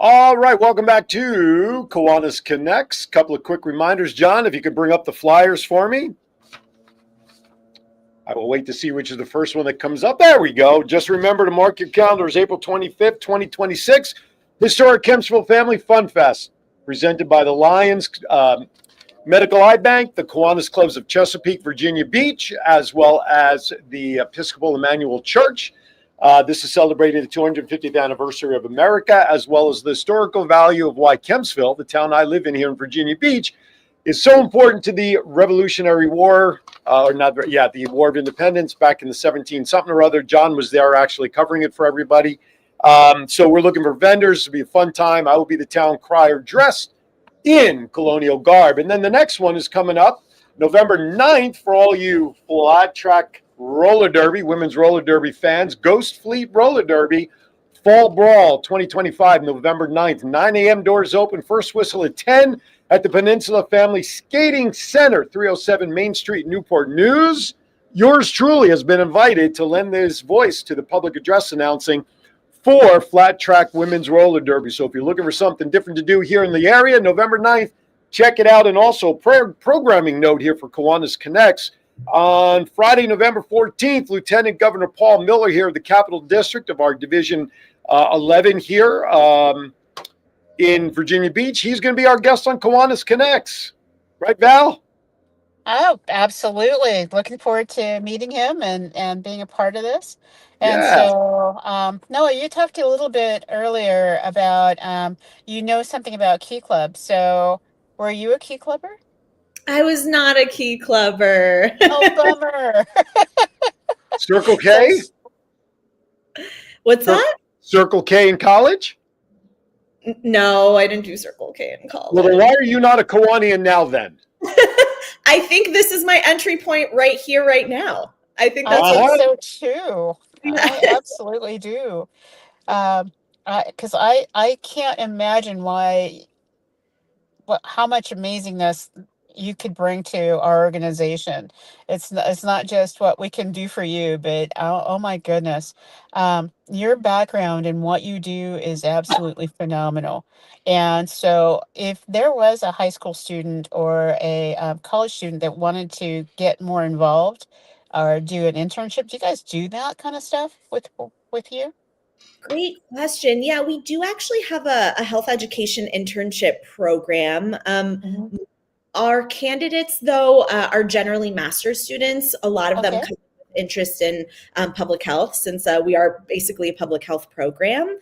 All right, welcome back to Kiwanis Connects. Couple of quick reminders. John, if you could bring up the flyers for me. I will wait to see which is the first one that comes up. There we go. Just remember to mark your calendars, April 25th, 2026, Historic Kempsville Family Fun Fest, presented by the Lions Medical Eye Bank, the Kiwanis Clubs of Chesapeake, Virginia Beach, as well as the Episcopal Emmanuel Church. This is celebrating the 250th anniversary of America, as well as the historical value of why Kempsville, the town I live in here in Virginia Beach, is so important to the Revolutionary War, the War of Independence back in the 17-something or other. John was there actually covering it for everybody. So we're looking for vendors. It'll be a fun time. I will be the town crier dressed in colonial garb. And then the next one is coming up November 9th for all you flat track roller derby, women's roller derby fans. Ghost Fleet Roller Derby, Fall Brawl 2025, November 9th. 9 a.m. doors open, first whistle at 10 at the Peninsula Family Skating Center, 307 Main Street, Newport News. Yours truly has been invited to lend his voice to the public address announcing for flat track women's roller derby. So if you're looking for something different to do here in the area, November 9th, check it out. And also programming note here for Kiwanis Connects. On Friday, November 14th, Lieutenant Governor Paul Miller here of the Capital District of our Division 11 here in Virginia Beach. He's going to be our guest on Kiwanis Connects. Right, Val? Oh, absolutely. Looking forward to meeting him and being a part of this. And Yeah. so, Noah, you talked a little bit earlier about, something about Key Club. So were you a Key Clubber? I was not a Key Clubber. Oh, bummer. Circle K? What's that? Circle K in college? No, I didn't do Circle K in college. Well, then why are you not a Kiwanian now then? I think this is my entry point right here, right now. I think that's I think so too. I absolutely do. Because I can't imagine how much amazingness you could bring to our organization. It's not just what we can do for you, but oh my goodness, your background and what you do is absolutely phenomenal. And so if there was a high school student or a college student that wanted to get more involved or do an internship, do you guys do that kind of stuff with you? Great question. Yeah, we do actually have a health education internship program. Our candidates, though, are generally master's students. A lot of them come with interest in public health, since we are basically a public health program.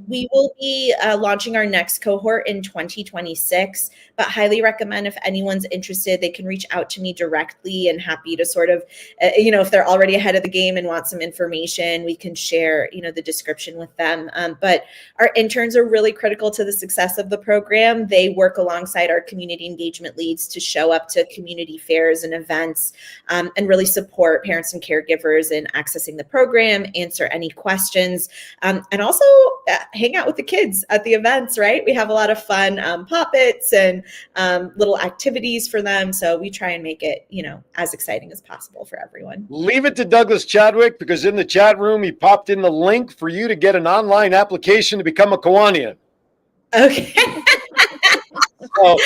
We will be launching our next cohort in 2026, but highly recommend if anyone's interested, they can reach out to me directly, and happy to sort of, if they're already ahead of the game and want some information, we can share, the description with them. But our interns are really critical to the success of the program. They work alongside our community engagement leads to show up to community fairs and events and really support parents and caregivers in accessing the program, answer any questions, and also hang out with the kids at the events, right? We have a lot of fun pop-its and little activities for them. So we try and make it, as exciting as possible for everyone. Leave it to Douglas Chadwick, because in the chat room, he popped in the link for you to get an online application to become a Kiwanian. Okay. So,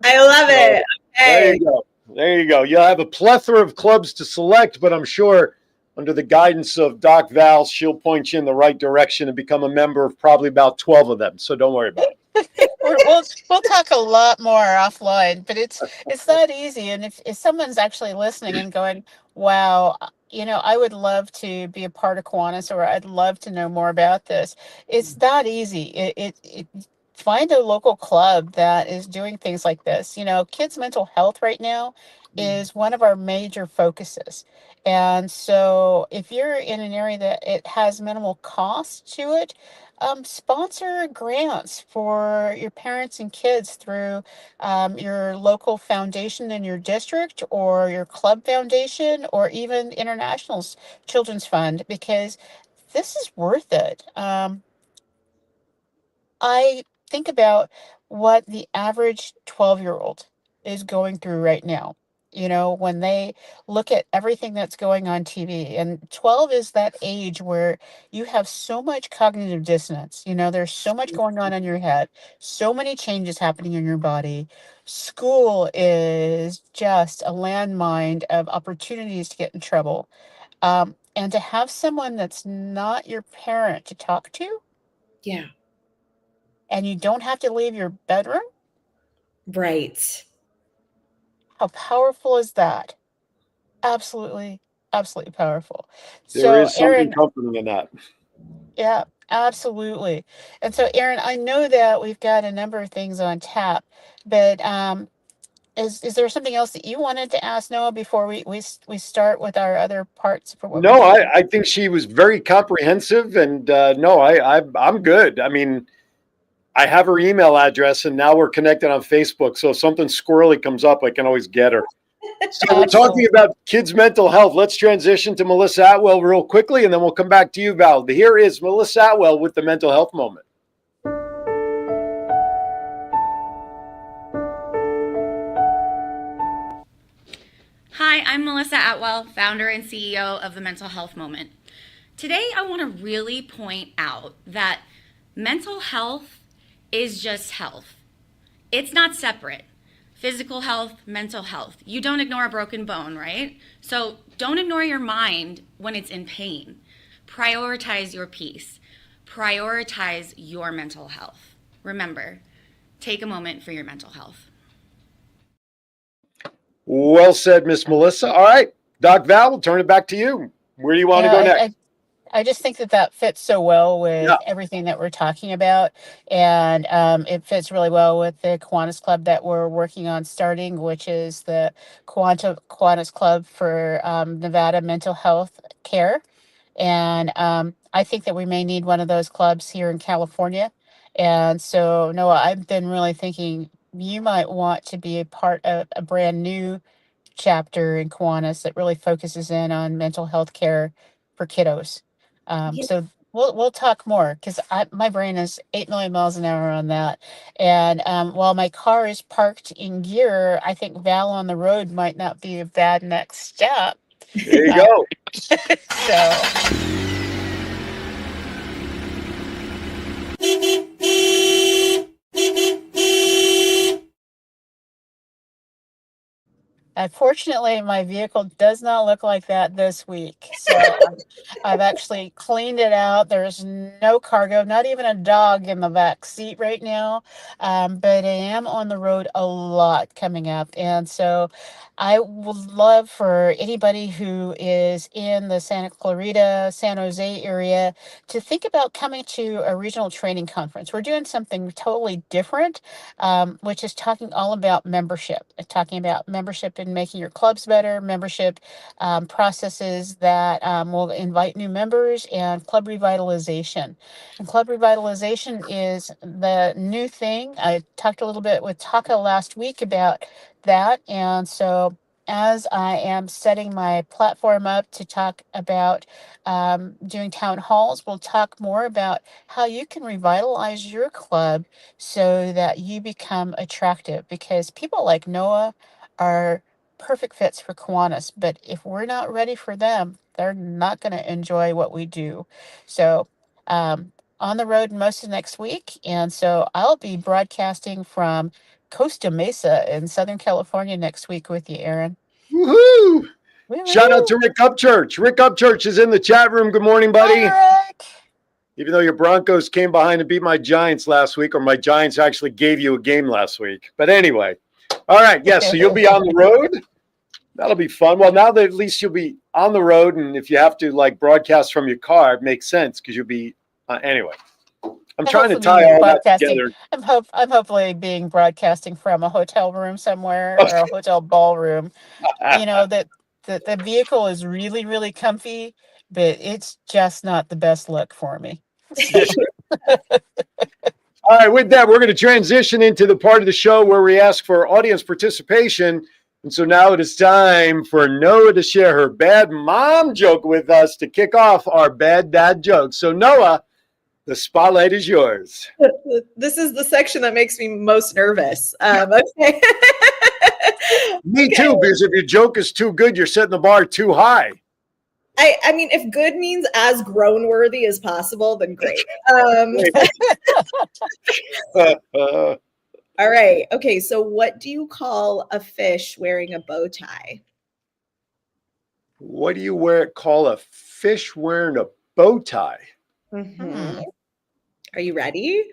I love it. There you go. There you go. You'll have a plethora of clubs to select, but I'm sure under the guidance of Doc Val, she'll point you in the right direction and become a member of probably about 12 of them. So don't worry about it. We'll talk a lot more offline, but it's that easy. And if someone's actually listening and going, wow, I would love to be a part of Kiwanis, or I'd love to know more about this, it's that easy. It find a local club that is doing things like this. Kids' mental health right now is one of our major focuses. And so if you're in an area that it has minimal cost to it, sponsor grants for your parents and kids through your local foundation in your district, or your club foundation, or even International's Children's Fund, because this is worth it. I think about what the average 12-year-old is going through right now. When they look at everything that's going on TV, and 12 is that age where you have so much cognitive dissonance. There's so much going on in your head, so many changes happening in your body. School is just a landmine of opportunities to get in trouble. And to have someone that's not your parent to talk to, Yeah. and you don't have to leave your bedroom. Right. How powerful is that? Absolutely, absolutely powerful. There So, is something Erin, comforting in that. yeah, absolutely. And so, Erin, I know that we've got a number of things on tap, but is there something else that you wanted to ask Noah before we start with our other parts for what we No, do? I think she was very comprehensive, and no, I'm good. I mean, I have her email address, and now we're connected on Facebook. So if something squirrely comes up, I can always get her. So we're talking about kids' mental health. Let's transition to Melissa Atwell real quickly, and then we'll come back to you, Val. Here is Melissa Atwell with the mental health moment. Hi, I'm Melissa Atwell, founder and CEO of the Mental Health Moment. Today, I want to really point out that mental health is just health. It's not separate. Physical health, mental health. You don't ignore a broken bone, right? So don't ignore your mind when it's in pain. Prioritize your peace. Prioritize your mental health. Remember, take a moment for your mental health. Well said, Miss Melissa. All right, Doc Val, we'll turn it back to you. Where do you want to go next? I just think that fits so well with everything that we're talking about. And it fits really well with the Kiwanis Club that we're working on starting, which is the Kiwanis Club for Nevada Mental Health Care. And I think that we may need one of those clubs here in California. And so, Noah, I've been really thinking you might want to be a part of a brand new chapter in Kiwanis that really focuses in on mental health care for kiddos. So we'll talk more, because my brain is 8 million miles an hour on that. And while my car is parked in gear, I think Val on the road might not be a bad next step. There you go. So. Unfortunately, my vehicle does not look like that this week. So I've actually cleaned it out. There's no cargo, not even a dog in the back seat right now. But I am on the road a lot coming up. And so I would love for anybody who is in the Santa Clarita, San Jose area to think about coming to a regional training conference. We're doing something totally different, which is talking all about membership, in making your clubs better, membership processes that will invite new members, and club revitalization. And club revitalization is the new thing. I talked a little bit with Taka last week about that. And so as I am setting my platform up to talk about doing town halls, we'll talk more about how you can revitalize your club so that you become attractive, because people like Noah are perfect fits for Kiwanis, but if we're not ready for them, they're not going to enjoy what we do. So, on the road most of next week, and so I'll be broadcasting from Costa Mesa in Southern California next week with you, Aaron. Woohoo! Woo-hoo. Shout out to Rick Upchurch. Rick Upchurch is in the chat room. Good morning, buddy. Hi, Rick. Even though your Broncos came behind and beat my Giants last week, or my Giants actually gave you a game last week. But anyway, all right, yes, so you'll be on the road. That'll be fun. Well, now that at least you'll be on the road, and if you have to like broadcast from your car, it makes sense because you'll be anyway. I'm trying to tie all that together. I'm hopefully being broadcasting from a hotel room somewhere or a hotel ballroom. You know, that the vehicle is really, really comfy, but it's just not the best look for me. So. All right, with that, we're going to transition into the part of the show where we ask for audience participation. And so now it is time for Noah to share her bad mom joke with us to kick off our bad dad joke. So Noah, the spotlight is yours. This is the section that makes me most nervous. Okay. Me too, because if your joke is too good, you're setting the bar too high. I mean, if good means as grown worthy as possible, then great. All right. Okay. So what do you call a fish wearing a bow tie? What do you call a fish wearing a bow tie? Mm-hmm. Are you ready?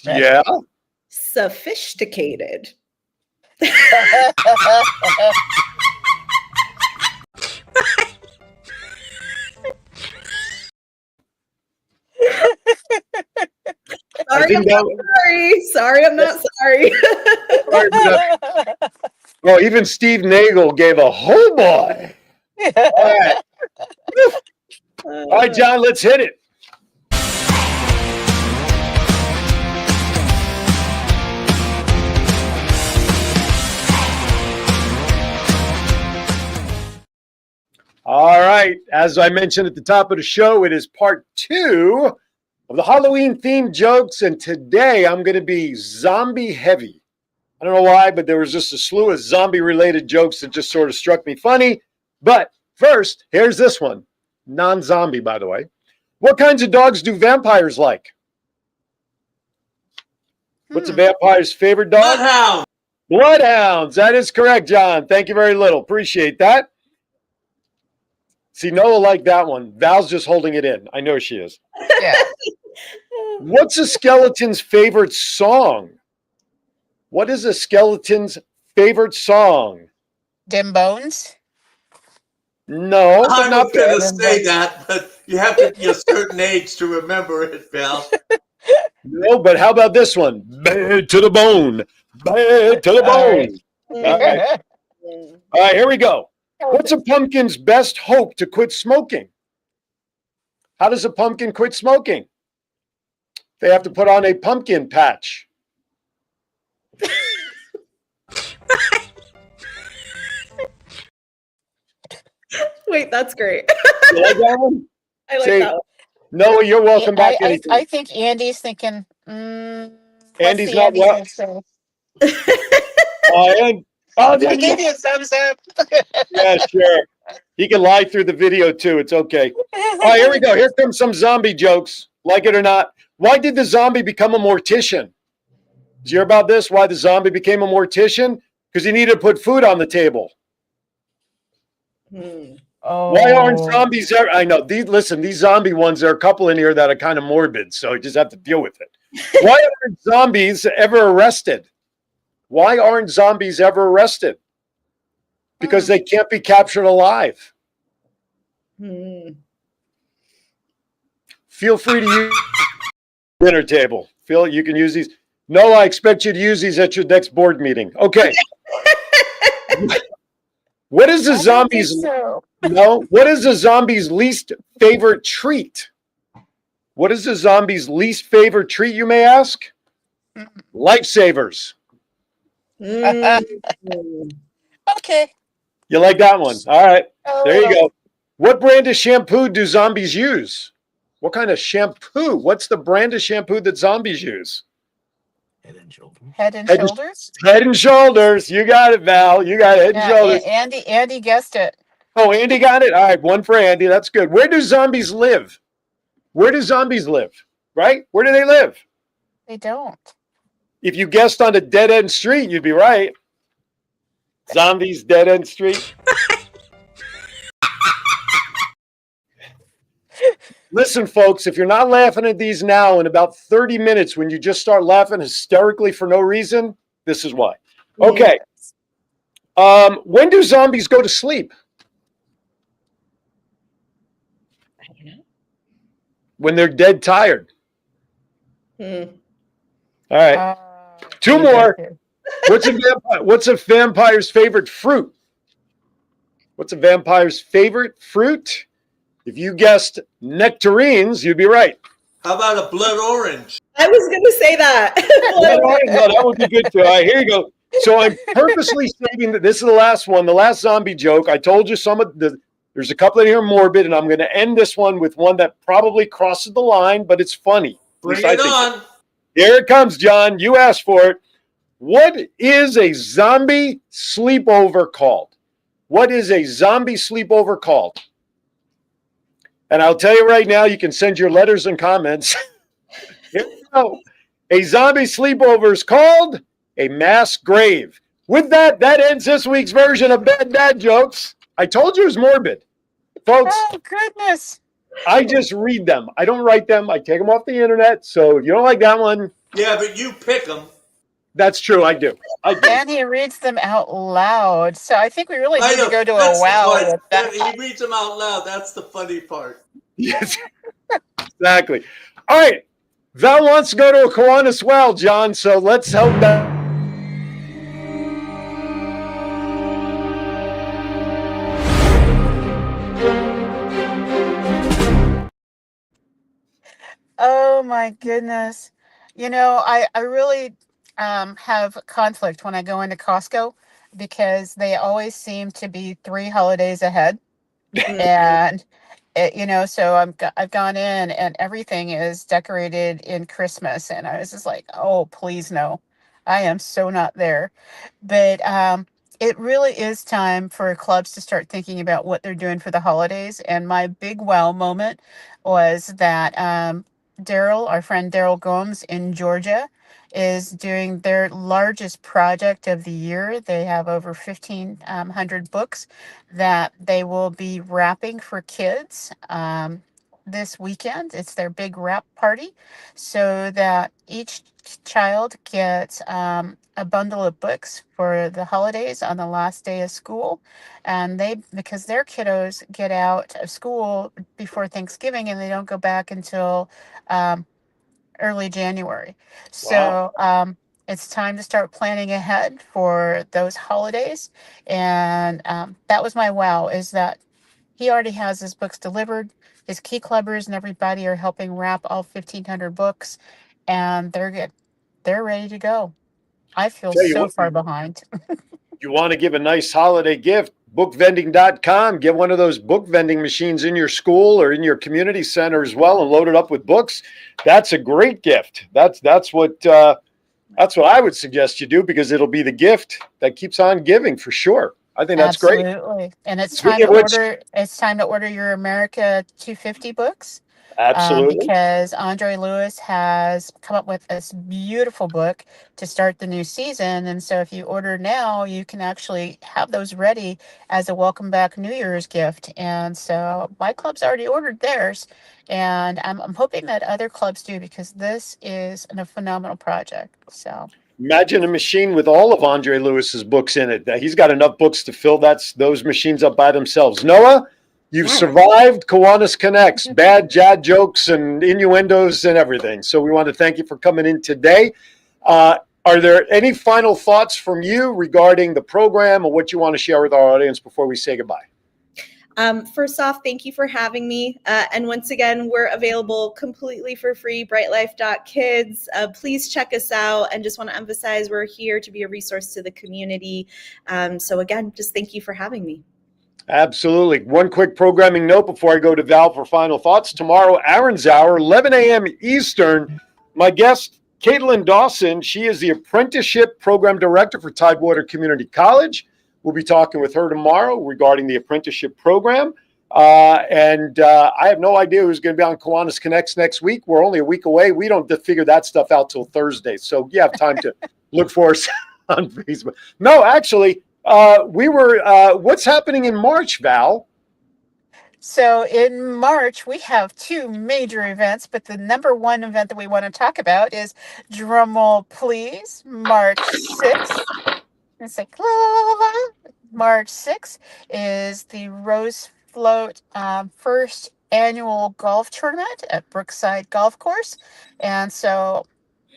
Yeah. Sophisticated. Sorry, I'm not sorry. Well, even Steve Nagel gave a oh boy. All right. All right, John, let's hit it. All right. As I mentioned at the top of the show, it is part 2 of the Halloween themed jokes. And today I'm going to be zombie heavy. I don't know why, but there was just a slew of zombie related jokes that just sort of struck me funny. But first, here's this one. Non-zombie, by the way. What kinds of dogs do vampires like? What's a vampire's favorite dog? Bloodhound. Bloodhounds. That is correct, John. Thank you very little. Appreciate that. See, Noah liked that one. Val's just holding it in. I know she is. Yeah. What's a skeleton's favorite song? What is a skeleton's favorite song? Dim Bones? No, I not was going to say that, but you have to be a certain age to remember it, Val. No, but how about this one? Bad to the bone. Bad to the bone. All right. All right, here we go. What's a pumpkin's best hope to quit smoking? How does a pumpkin quit smoking? They have to put on a pumpkin patch. Wait, that's great. You like that one? I like that one. Noah, you're welcome back. I think Andy's thinking. Andy's not well. He gave you a thumbs up. Yeah, sure. He can lie through the video too. It's okay. All right, here we go. Here comes some zombie jokes. Like it or not. Why did the zombie become a mortician? Did you hear about this? Why the zombie became a mortician? Because he needed to put food on the table. Oh. Why aren't zombies ever? I know. These zombie ones, there are a couple in here that are kind of morbid, so you just have to deal with it. Why aren't zombies ever arrested? Why aren't zombies ever arrested? Because they can't be captured alive. Feel free to use dinner table. Phil, you can use these. No, I expect you to use these at your next board meeting. Okay. What is the zombie's What is the zombie's least favorite treat? What is the zombie's least favorite treat, you may ask? Lifesavers. Okay. You like that one? All right. A There you little. go. What brand of shampoo do zombies use? What kind of shampoo? What's the brand of shampoo that zombies use? Head and shoulders. Head and Head and- Shoulders. Head and Shoulders. You got it, Val. You got it. Head and Yeah, Shoulders. Andy guessed it. Oh, Andy got it. All right, one for Andy. That's good. Where do zombies live? Where do zombies live? Right? Where do they live? They don't. If you guessed on a dead end street, you'd be right. Zombies, dead end street. Listen, folks, if you're not laughing at these now, in about 30 minutes, when you just start laughing hysterically for no reason, this is why. Okay. When do zombies go to sleep? I don't know. When they're dead tired. All right. Two more. What's a vampire's favorite fruit? What's a vampire's favorite fruit? If you guessed nectarines, you'd be right. How about a blood orange? I was going to say that. Blood orange? No, that would be good too. All right, here you go. So I'm purposely saving that. This is the last one, the last zombie joke. I told you there's a couple in here morbid, and I'm going to end this one with one that probably crosses the line, but it's funny. Bring it on. Here it comes, John. You asked for it. What is a zombie sleepover called? What is a zombie sleepover called? And I'll tell you right now, you can send your letters and comments. Here we go. A zombie sleepover is called a mass grave. With that, that ends this week's version of Bad Dad Jokes. I told you it was morbid. Folks, Oh, goodness. I just read them. I don't write them. I take them off the internet. So if you don't like that one, Yeah, but you pick them. that's true. I do. And he reads them out loud. So I think we really I need know. to go to That's a the wow point. with that. He reads them out loud. That's the funny part. Yes, exactly. All right. Val wants to go to a Kiwanis well, John. So let's help that. Oh my goodness. You know, I really have conflict when I go into Costco because they always seem to be 3 holidays ahead. And so I've gone in and everything is decorated in Christmas, and I was just like, oh, please no, I am so not there. But it really is time for clubs to start thinking about what they're doing for the holidays. And my big wow moment was that our friend Daryl Gomes in Georgia is doing their largest project of the year. They have over 1,500 books that they will be wrapping for kids this weekend. It's their big wrap party, so that each child gets a bundle of books for the holidays on the last day of school. And because their kiddos get out of school before Thanksgiving and they don't go back until early January. So it's time to start planning ahead for those holidays. And that was my wow, is that he already has his books delivered. His key clubbers and everybody are helping wrap all 1,500 books, and they're ready to go. I feel Tell you so what, far behind. you want to give a nice holiday gift, bookvending.com. Get one of those book vending machines in your school or in your community center as well and load it up with books. That's a great gift. That's what I would suggest you do, because it'll be the gift that keeps on giving for sure. I think that's great. Absolutely. And it's Speaking time of to which- order your America 250 books. Absolutely. Because Andre Lewis has come up with this beautiful book to start the new season. And so if you order now, you can actually have those ready as a welcome back New Year's gift. And so my club's already ordered theirs. And I'm hoping that other clubs do, because this is a phenomenal project. So Imagine a machine with all of Andre Lewis's books in it. He's got enough books to fill those machines up by themselves. Noah, you've survived Kiwanis Connects, bad dad jokes and innuendos and everything. So we want to thank you for coming in today. Are there any final thoughts from you regarding the program or what you want to share with our audience before we say goodbye? First off, thank you for having me. And once again, we're available completely for free, brightlife.kids. Please check us out. And just want to emphasize, we're here to be a resource to the community. So again, just thank you for having me. Absolutely. One quick programming note before I go to Val for final thoughts. Tomorrow, Aaron's Hour, 11 a.m. Eastern. My guest, Caitlin Dawson, she is the Apprenticeship Program Director for Tidewater Community College. We'll be talking with her tomorrow regarding the apprenticeship program. And I have no idea who's going to be on Kiwanis Connects next week. We're only a week away. We don't figure that stuff out till Thursday. So you have time to look for us on Facebook. No, actually, what's happening in March, Val? So in March, we have two major events, but the number one event that we want to talk about is, drumroll please, March 6th. It's like, la, la, la, la. March 6th is the Rose Float first annual golf tournament at Brookside Golf Course. And so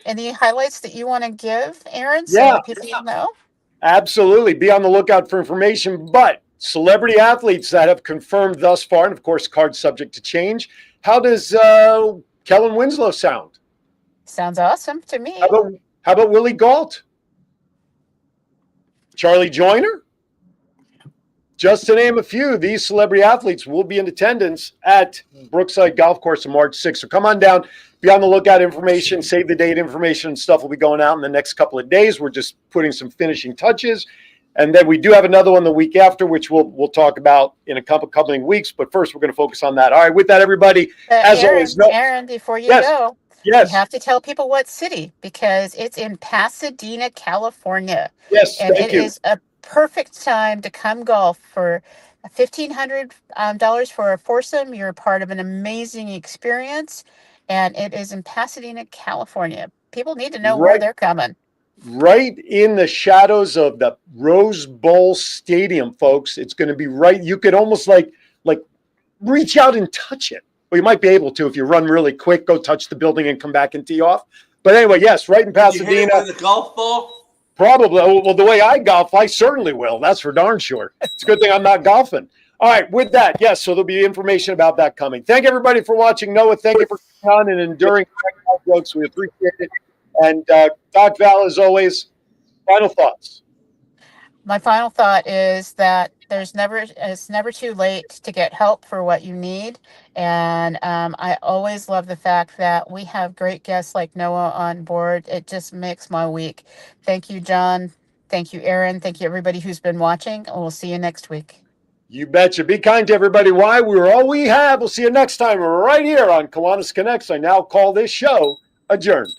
any highlights that you want to give, Aaron, so people know? Absolutely. Be on the lookout for information. But celebrity athletes that have confirmed thus far, and of course, cards subject to change. How does Kellen Winslow sound? Sounds awesome to me. How about Willie Gault? Charlie Joyner? Just to name a few, these celebrity athletes will be in attendance at Brookside Golf Course on March 6th. So come on down, be on the lookout. Information, save the date information and stuff will be going out in the next couple of days. We're just putting some finishing touches. And then we do have another one the week after, which we'll talk about in a couple of weeks. But first, we're going to focus on that. All right, with that, everybody, as always. Aaron, before you go, you have to tell people what city, because it's in Pasadena, California. Yes, and thank it you. is a perfect time to come golf for $1,500 for a foursome. You're a part of an amazing experience, and it is in Pasadena, California. People need to know where they're coming. Right in the shadows of the Rose Bowl Stadium, folks. It's going to be right. You could almost like reach out and touch it. Well, you might be able to if you run really quick, go touch the building and come back and tee off. But anyway, yes, right in Pasadena. You hit it with a golf ball? Probably. Well, the way I golf, I certainly will. That's for darn sure. It's a good thing I'm not golfing. All right, with that, yes, so there'll be information about that coming. Thank everybody for watching. Noah, thank you for coming on and enduring jokes. We appreciate it. And Doc Val, as always, final thoughts. My final thought is that it's never too late to get help for what you need. And I always love the fact that we have great guests like Noah on board. It just makes my week. Thank you, John. Thank you, Aaron. Thank you, everybody who's been watching. And we'll see you next week. You betcha. Be kind to everybody. Why? We're all we have. We'll see you next time right here on Kiwanis Connects. I now call this show adjourned.